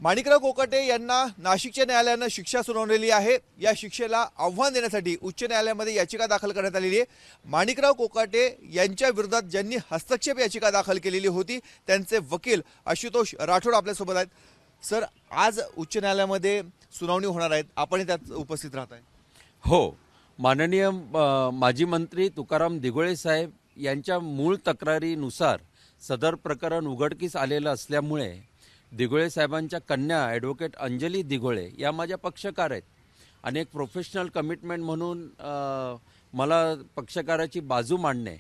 माणिकराव कोकाटे यांना नाशिकच्या न्यायालयानं शिक्षा सुनावलेली आहे। या शिक्षेला आव्हान देण्यासाठी उच्च न्यायालयामध्ये याचिका दाखल करण्यात आलेली आहे। माणिकराव कोकाटे यांच्या विरोधात ज्यांनी हस्तक्षेप याचिका दाखल केलेली होती त्यांचे वकील आशुतोष राठोड आपल्यासोबत आहेत। सर, आज उच्च न्यायालयामध्ये सुनावणी होणार आहे, आपण त्यात उपस्थित राहत आहे। हो, माननीय माजी मंत्री तुकाराम दिघोळे साहेब यांच्या मूळ तक्रारीनुसार सदर प्रकरण उघडकीस आलेलं असल्यामुळे दिघोळे साहेबांच्या कन्या ॲडव्होकेट अंजली दिघोळे या माझ्या पक्षकार आहेत आणि एक प्रोफेशनल कमिटमेंट म्हणून मला पक्षकाराची बाजू मांडणे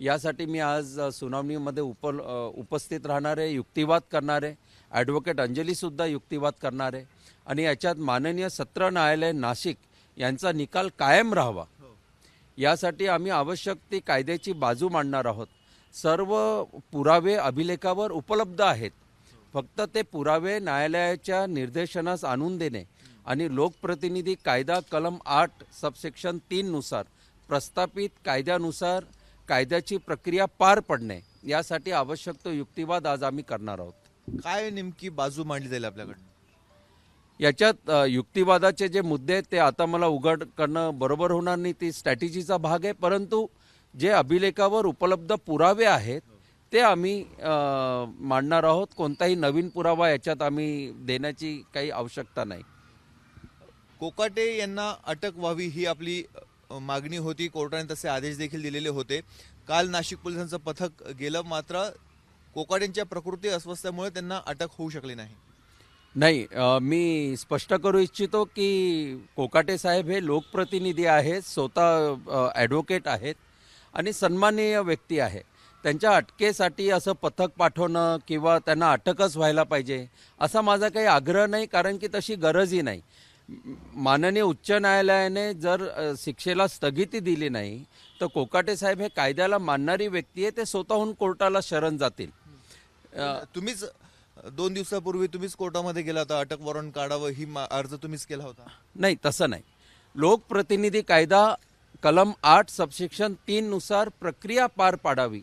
यासाठी मी आज सुनावणीमध्ये उपस्थित राहणार आहे, युक्तिवाद करणार आहे। ॲडव्होकेट अंजलीसुद्धा युक्तिवाद करणार आहे आणि याच्यात माननीय सत्र न्यायालय नाशिक यांचा निकाल कायम राहावा यासाठी आम्ही आवश्यक ती कायद्याची बाजू मांडणार आहोत। सर्व पुरावे अभिलेखावर उपलब्ध आहेत, फक्त ते पुरावे न्यायालयाच्या निर्देशनास आणून देणे आणि लोकप्रतिनिधी कायदा कलम 8 सबसेक्शन 3 नुसार प्रस्थापित कायद्यानुसार कायद्याची प्रक्रिया पार पडणे यासाठी आवश्यक तो युक्तिवाद आज आम्ही करणार आहोत। काय नेमकी बाजू मांडली जाईल आपल्याकडून? याच्यात युक्तिवादाचे जे मुद्दे आहेत ते आता मला उघड करणं बरोबर होणार नाही, ती स्ट्रॅटेजीचा भाग आहे, परंतु जे अभिलेखावर उपलब्ध पुरावे आहेत ते आम्ही मांडणार आहोत। कोणताही नवीन पुरावा याच्यात आम्ही देण्याची काही आवश्यकता नाही। कोकाटे यांना अटक व्हावी ही आपली मागणी होती, कोर्टाने तसे आदेश देखील दिलेले होते। काल नाशिक पोलिसांचं पथक गेलं, मात्र कोकाटेंच्या प्रकृती अस्वस्थतेमुळे त्यांना अटक होऊ शकली नाही। नाही, मी स्पष्ट करू इच्छितो की कोकाटे साहेब हे लोकप्रतिनिधी आहेत, स्वतः ॲडव्होकेट आहेत आणि सन्माननीय व्यक्ती आहे। त्यांच्या अटकेसाठी असं पथक पाठवणं किंवा त्यांना अटकच व्हायला पाहिजे असा माझा काही आग्रह नाही, कारण की तशी गरजही नाही। माननीय उच्च न्यायालयाने जर शिक्षेला स्थगिती दिली नाही तर कोकाटे साहेब हे कायद्याला मानणारी व्यक्ती आहे, ते स्वतःहून कोर्टाला शरण जातील। तुम्हीच 2 दिवसापूर्वी तुम्हीच कोर्टामध्ये गेला होता, अटक वॉरंट काढावं ही अर्ज तुम्हीच केला होता? नाही, तसं नाही। लोकप्रतिनिधी कायदा कलम 8 सबसेक्शन 3 नुसार प्रक्रिया पार पाडावी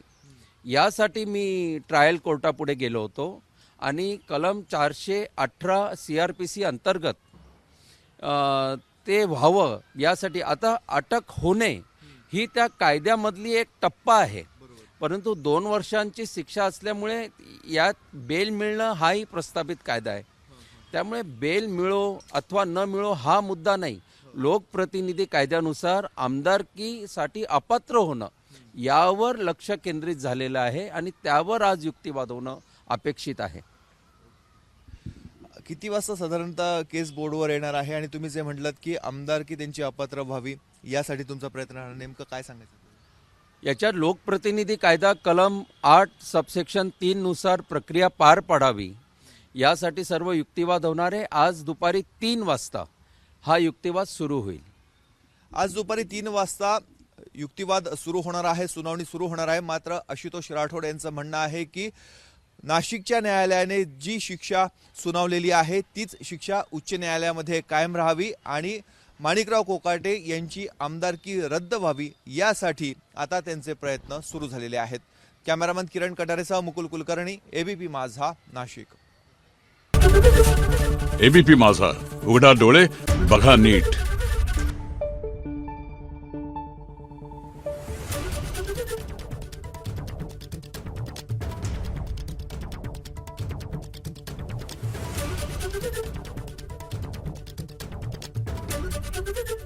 यासाठी मी ट्रायल कोर्टापुढे गेलो होतो आणि कलम 418 CRPC अंतर्गत ते व्हावं यासाठी आता अटक होणे ही त्या कायद्यामधली एक टप्पा आहे, परंतु 2 वर्षांची शिक्षा असल्यामुळे यात बेल मिळणं हाही प्रस्थापित कायदा आहे। त्यामुळे बेल मिळो अथवा न मिळो हा मुद्दा नाही, लोकप्रतिनिधी कायद्यानुसार आमदारकीसाठी अपात्र होणं यावर लक्ष केंद्रित झालेलं आहे आणि त्यावर आज युक्तिवाद होणं अपेक्षित आहे। किती वाजता साधारणतः केस बोर्डवर येणार आहे आणि तुम्ही जे म्हटलात की आमदारकी त्यांची अपात्र व्हावी यासाठी तुमचा प्रयत्न राहणार, नेमकं काय सांगायचं? याच्यात लोकप्रतिनिधी कायदा कलम 8 सबसेक्शन 3 नुसार प्रक्रिया पार पडावी यासाठी सर्व युक्तिवाद होणार आहे। आज दुपारी 3 वाजता हा युक्तिवाद सुरू होईल। आज दुपारी 3 वाजता युक्तिवाद सुरू होणार आहे, सुनावणी सुरू होणार आहे। मात्र आशुतोष राठोड यांचं म्हणणं आहे की नाशिकच्या न्यायालयाने जी शिक्षा सुनावलेली आहे तीच शिक्षा उच्च न्यायालयामध्ये कायम राहावी आणि माणिकराव कोकाटे यांची आमदारकी रद्द व्हावी यासाठी आता त्यांचे प्रयत्न सुरू झालेले आहेत। कॅमेरामन किरण कटारेसह मुकुल कुलकर्णी, ABP माझा, नाशिक। ABP माझा, उघडा डोळे बघा नीट। Thank you.